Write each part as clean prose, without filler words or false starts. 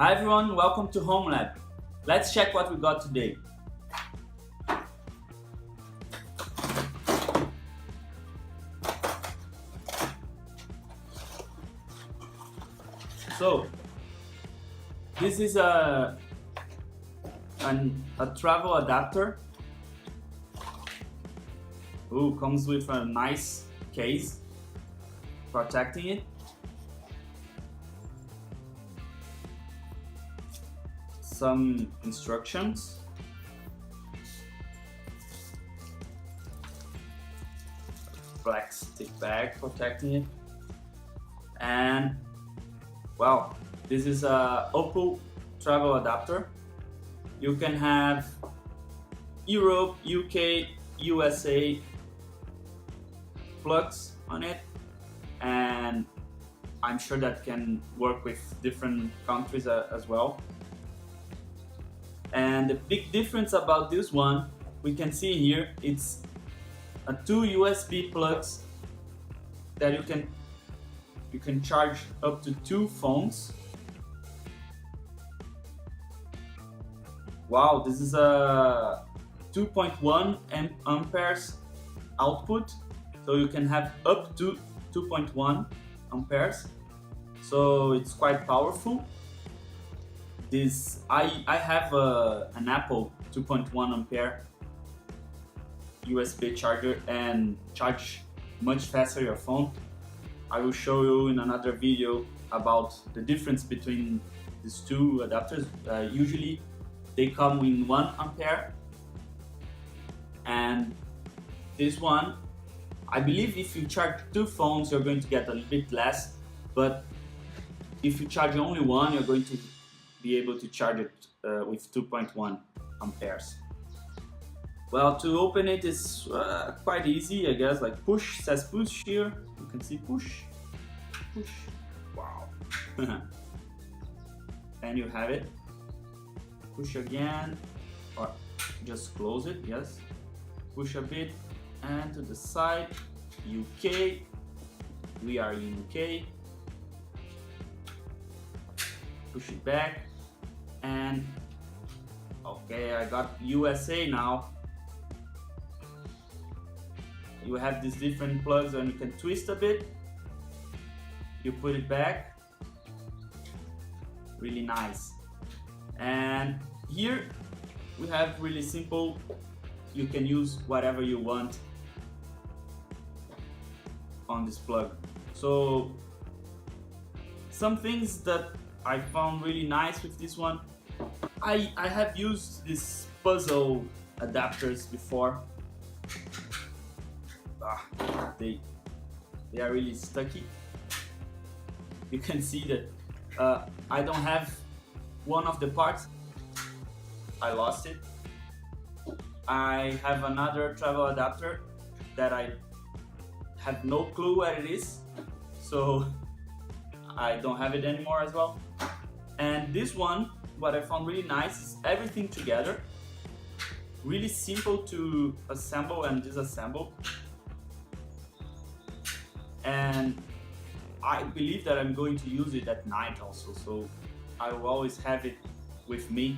Hi everyone, welcome to Home Lab. Let's check what we got today. So, this is a travel adapter. Ooh, comes with a nice case protecting it. Some instructions. Plastic bag protecting it. And well, this is a Oppo travel adapter. You can have Europe, UK, USA plugs on it, and I'm sure that can work with different countries as well. And the big difference about this one, we can see here, it's two USB plugs that you can charge up to 2 phones. Wow, this is a 2.1 amperes output, so you can have up to 2.1 amperes, so it's quite powerful. This I have an Apple 2.1 ampere USB charger and charge much faster your phone. I will show you in another video about the difference between these two adapters. Usually they come in 1 ampere, and this one, I believe if you charge 2 phones you're going to get a little bit less, but if you charge only one you're going to be able to charge it with 2.1 amperes. Well, to open it is quite easy, I guess. Like push, says push here. You can see push, push. Wow. And you have it. Push again, or just close it. Yes. Push a bit, and to the side. UK. We are in UK. Push it back, and okay, I got USA now. You have these different plugs and you can twist a bit. You put it back. Really nice. And here we have really simple. You can use whatever you want on this plug. So some things that I found really nice with this one. I have used these puzzle adapters before. They are really stucky. You can see that I don't have one of the parts. I lost it. I have another travel adapter that I have no clue where it is, so I don't have it anymore as well. And this one, what I found really nice is everything together. Really simple to assemble and disassemble. And I believe that I'm going to use it at night also, so I will always have it with me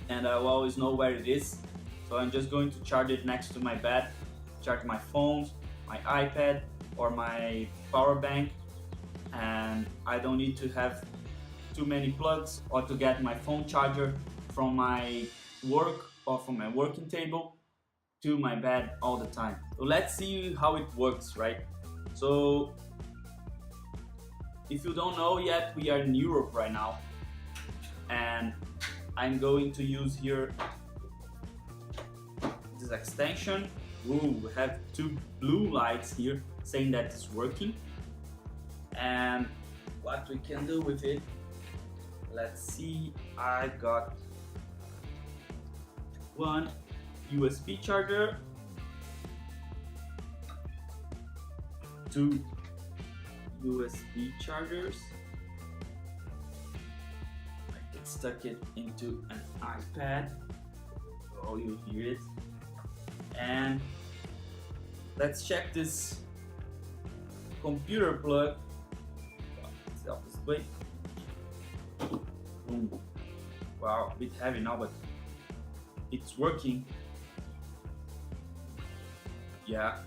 and I will always know where it is. So I'm just going to charge it next to my bed, charge my phones, my iPad or my power bank, and I don't need to have too many plugs or to get my phone charger from my work or from my working table to my bed all the time. So let's see how it works, right? So if you don't know yet, we are in Europe right now, and I'm going to use here this extension. Ooh, we have 2 blue lights here saying that it's working. And what we can do with it, let's see. I got 1 USB charger, 2 USB chargers. I can stuck it into an iPad. Oh, you hear it. And let's check this computer plug. It's the opposite way. Boom. Wow, a bit heavy now, but it's working. Yeah,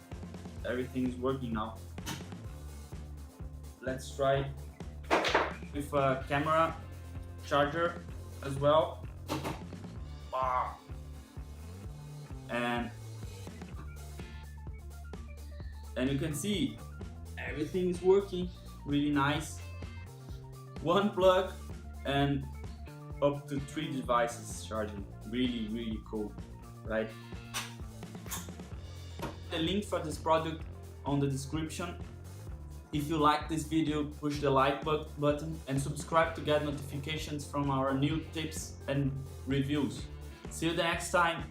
everything is working now. Let's try with a camera charger as well. Wow. And you can see everything is working really nice. One plug and up to 3 devices charging. Really cool, right? The link for this product on the description. If you like this video, push the like button and subscribe to get notifications from our new tips and reviews. See you the next time.